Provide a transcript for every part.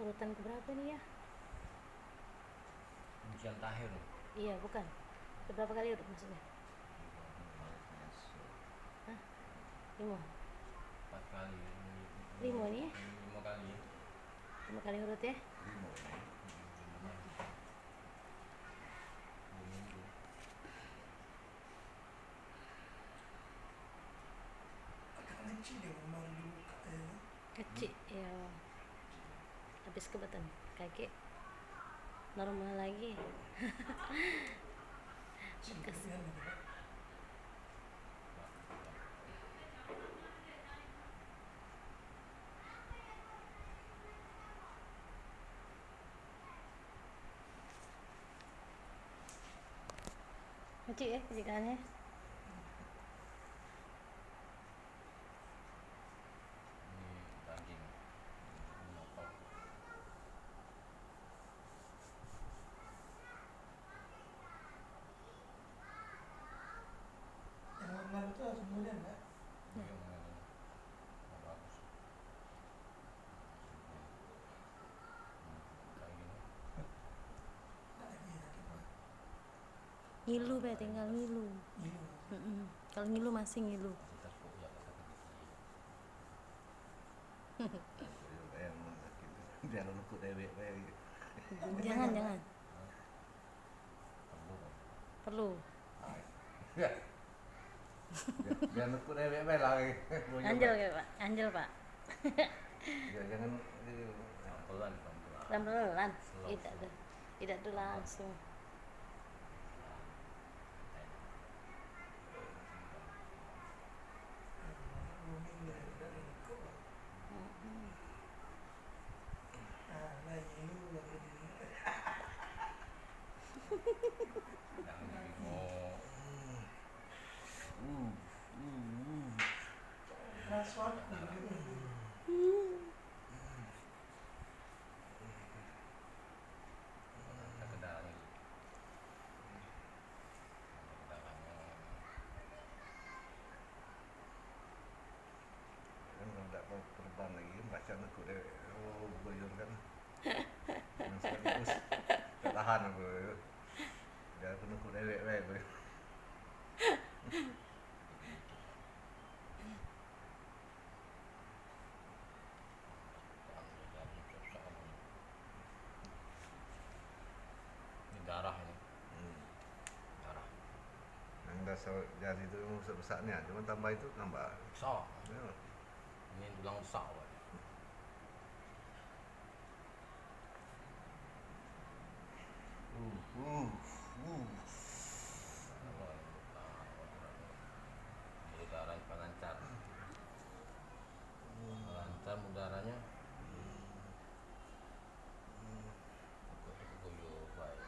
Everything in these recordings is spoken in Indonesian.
urutan keberapa nih ya? Ujian takhir. Iya, bukan. Keberapa kali urut maksudnya? Hah? 5? 4 kali. 5 nih ya? 5 kali. 5 kali urut ya? 5 kali. 2 minggu. Kecil dia baru dibuka ya. Kecil ya. Habis kebetulan kaki normal lagi. Bekas. Kan gitu kan. Kecil ya kejikannya. Ini daging. Motor. Yang normal itu harus mulia enggak? Ini yang mana? Bagus. Kayak gini. Enggak lagi sakit mah. Ngilu be, tinggal ngilu. Ngilu. Kalau ngilu masih ngilu. Masih terpuk ya kata Jangan luput dewek bae. Jangan. Perlu. Ya. Jangan luput dewek bae lah. Anjel ya, Pak. Anjel, Pak. Ya jangan pelan. Pelan-pelan. Slow. Tidak tuh langsung. Minggu dari kok. Ah, nah ngilu baru di. Jangan bingung. Transfer gitu. Kita ke dalam. kan enggak mau terbang lagi baca luput dewek. Oh, goyor kan. Yang sekaligus tahan aku. Jangan luput dewek bae. Ini darah ini. Darah. Yang dasar jari itu besar-besarnya, cuma tambah itu tambah. Besar. Ya. Ini tulang besar. Pak. Jadi darah pengancar. Pengancar udaranya. Guyur baik.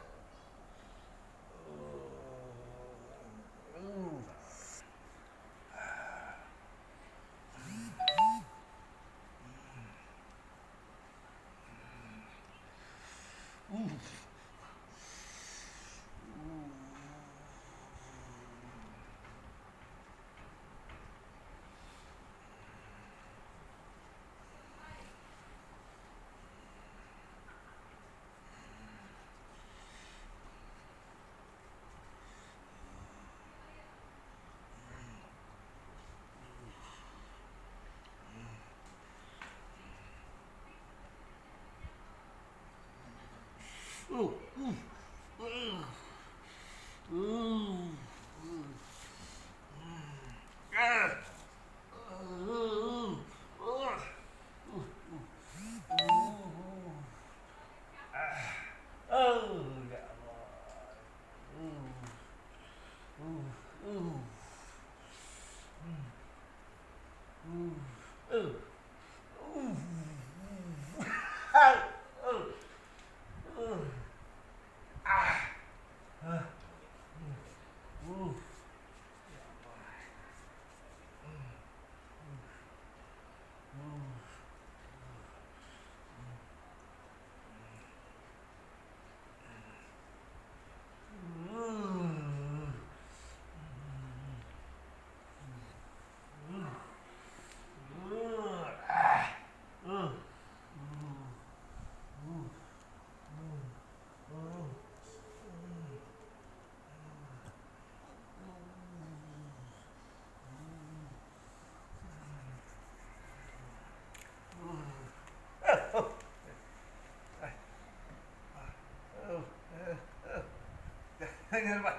dengan Pak.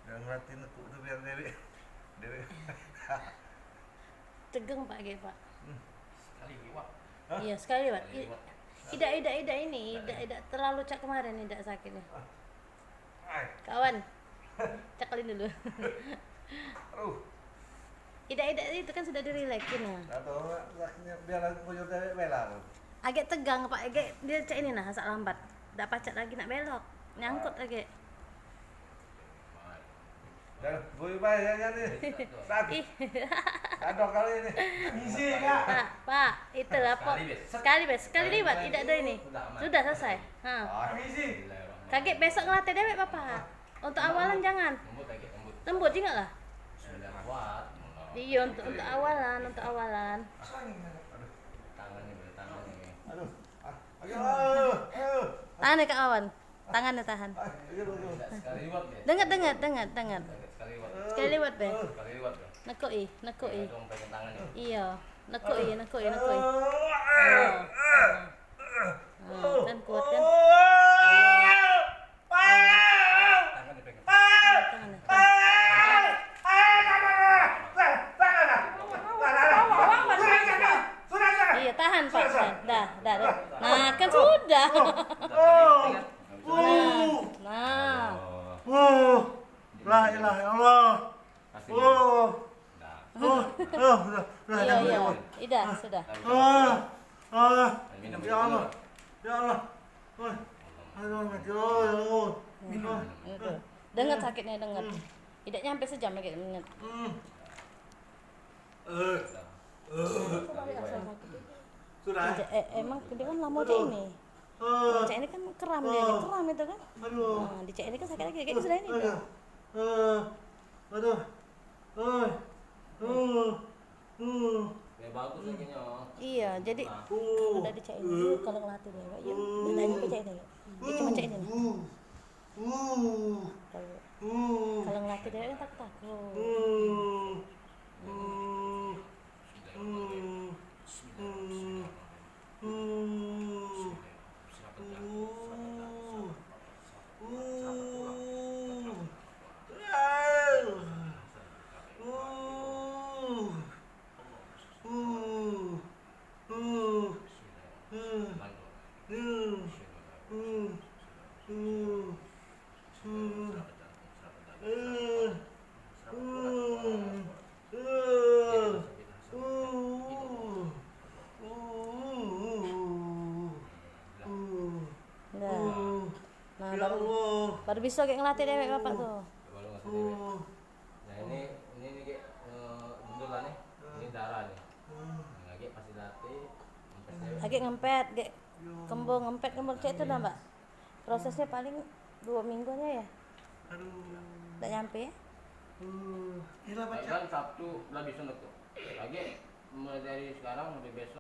Jangan ngelatih nekuk tuh biar Dewi. Tegang Pak Ge Pak. Sekali liwat. Iya sekali Pak. Sekali liwat. Ida ini, Ida terlalu cak kemarin Ida sakitnya. Ay, Kawan, cakalin dulu. aduh. Ida itu kan sudah dirileksin ya. Atau lakinya biar buyur Dewi bela. Agak tegang Pak, agak dia cak ini nah sak lambat. Ndak pacak lagi nak belok. Nyangkut lagi. Dan buyur bayar ya nih. Satu. Ih, Adok kali ini. Easy kak. Pak, itu lah Pak. Sekali liwat, tidak ada ini. Sudah selesai. Ha. Easy. Kaget besok ngelatih dewek Bapak. Untuk awalan jangan. Lembut lagi, lembut. Lembut juga lah. 9 watt. Iya untuk awalan. Sangin kak. Tangan nih, tangan nih. Aduh. Ayo. Tahan ya Kak Awan. Tangannya tahan. Ayo. Sekali liwat ya. Dengar. Sekali liwat. Sekali liwat be. Sekali liwat ya. Nekoi. Dong pegang tangan ya. Iya. Nekoi. Kan kuat kan? Tangan dipegang. Tangannya. Iya tahan Pak. Dah. Nah kan sudah. Nah. La ilaha illallah. Pasti. Nah. Iya. Ida sudah. Minum Ya Allah. Ya Allah. Aduh. Minum. Itu. Dengar sakitnya dengar. Tidak nyampe sejam lagi menit. Sudah. Emang dia kan lama cek ini. Cek ini kan keram dia, keram itu kan. Aduh. Nah, di cek ini kan sakit lagi kayak sudah ini. Tuh. Aduh. Ya bagus laginya. Iya, jadi udah dicek ini kalau ngelatih dia, ya. Udah nyampe cek ini. Dia cuma cek ini. Kalau ngelatih dia kan takut. Nah, baru bisa kayak ngelatih dewek Bapak tuh. Baru nggak sendiri. Nah ini kayak bentulan nih. Ini darah nih. Nah, lagi pasti latih. Lagi ngempet, kayak kembung ngempet cek itu dah Mbak. Prosesnya paling 2 minggunya ya. Udah nyampe ya? Gila baca. Kan Sabtu udah bisa tuh. Lagi mulai dari sekarang sampai besok.